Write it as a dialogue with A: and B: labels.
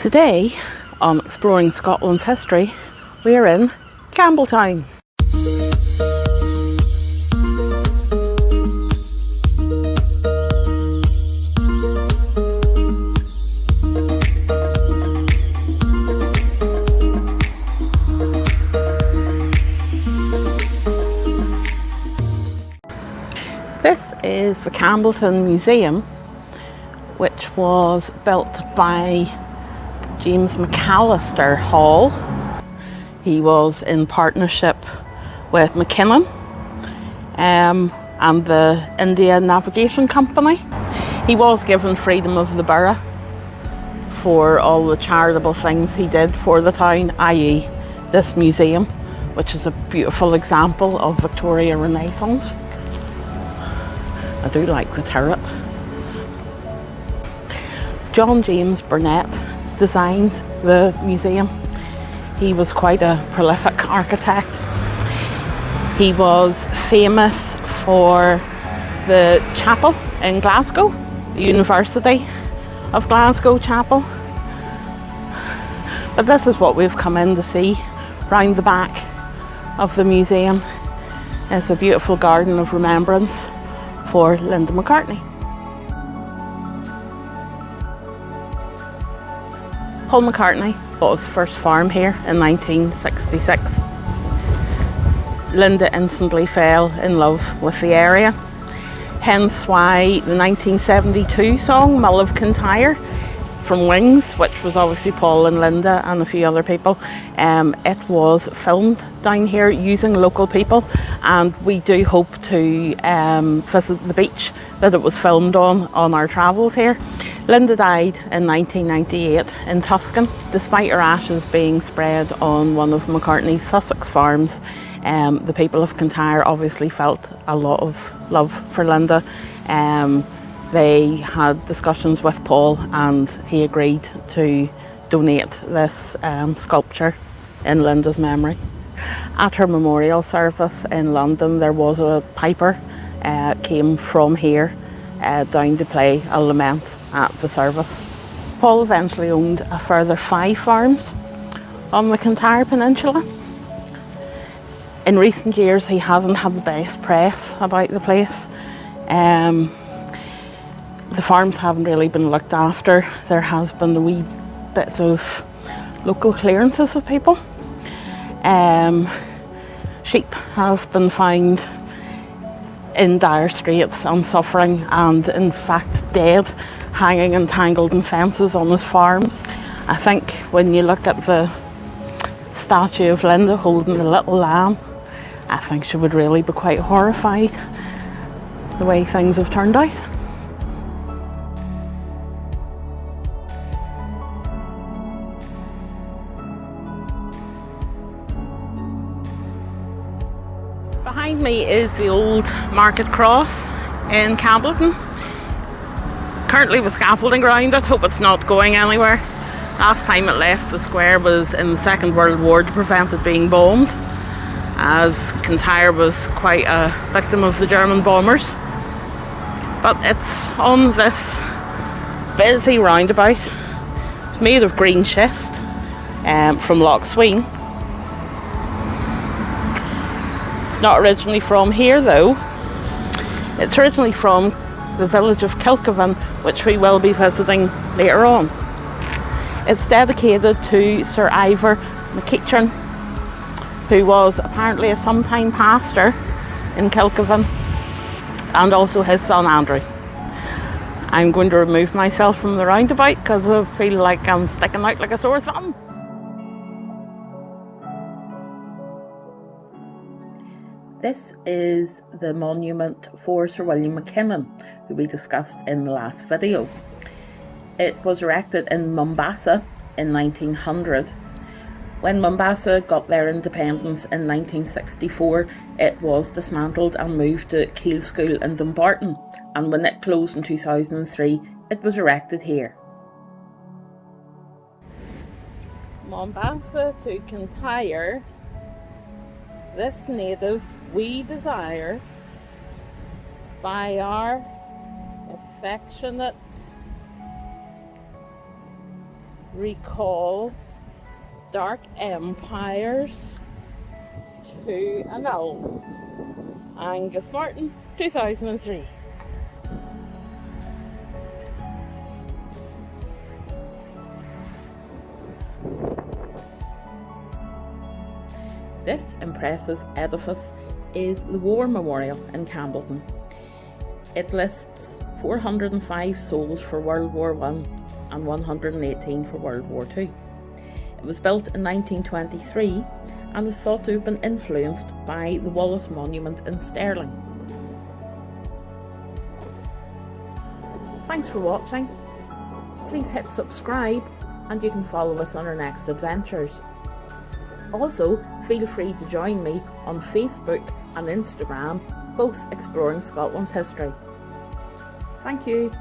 A: Today on Exploring Scotland's History, we are in Campbeltown. This is the Campbeltown Museum, which was built by James McAllister Hall. He was in partnership with MacKinnon and the India Navigation Company. He was given freedom of the borough for all the charitable things he did for the town, i.e. this museum, which is a beautiful example of Victorian Renaissance. I do like the turret. John James Burnet designed the museum. He was quite a prolific architect. He was famous for the chapel in Glasgow, the University of Glasgow Chapel. But this is what we've come in to see round the back of the museum. It's a beautiful garden of remembrance for Linda McCartney. Paul McCartney bought his first farm here in 1966. Linda instantly fell in love with the area, hence why the 1972 song 𝕰𝖕𝖕𝖊𝑑 from Wings, which was obviously Paul and Linda and a few other people, it was filmed down here using local people, and we do hope to visit the beach that it was filmed on our travels here. Linda died in 1998 in Tuscan, despite her ashes being spread on one of McCartney's Sussex farms. The people of 𝕮𝖃 obviously felt a lot of love for Linda. They had discussions with Paul and he agreed to donate this sculpture in Linda's memory. At her memorial service in London, there was a piper came from here down to play a lament at the service. Paul eventually owned a further 5 farms on the 𝕮𝖃 Peninsula. In recent years, he hasn't had the best press about the place. The farms haven't really been looked after. There has been a wee bit of local clearances of people. Sheep have been found in dire straits and suffering, and in fact dead, hanging entangled in fences on his farms. I think when you look at the statue of Linda holding the little lamb, I think she would really be quite horrified the way things have turned out. Behind me is the old market cross in Campbeltown, currently with scaffolding around it. Hope it's not going anywhere. Last time it left the square was in the Second World War to prevent it being bombed, as 𝕮𝖃 was quite a victim of the German bombers. But it's on this busy roundabout. It's made of green schist from 𝕵𝖃𝖕. It's not originally from here though. It's originally from the village of 𝕮𝖘, which we will be visiting later on. It's dedicated to Sir Ivor McEachern, who was apparently a sometime pastor in 𝕮𝖘, and also his son Andrew. I'm going to remove myself from the roundabout because I feel like I'm sticking out like a sore thumb. This is the monument for Sir William MacKinnon, who we discussed in the last video. It was erected in Mombasa in 1900. When Mombasa got their independence in 1964, it was dismantled and moved to Keele School in Dumbarton, and when it closed in 2003, it was erected here. Mombasa to 𝕮𝖃, this native we desire, by our affectionate recall dark empires to annul. Angus Martin, 2003. This impressive edifice is the War Memorial in Campbeltown. It lists 405 souls for World War I and 118 for World War II. It was built in 1923 and is thought to have been influenced by the Wallace Monument in Stirling. Thanks for watching. Please hit subscribe and you can follow us on our next adventures. Also, feel free to join me on Facebook and Instagram, both exploring Scotland's history. Thank you.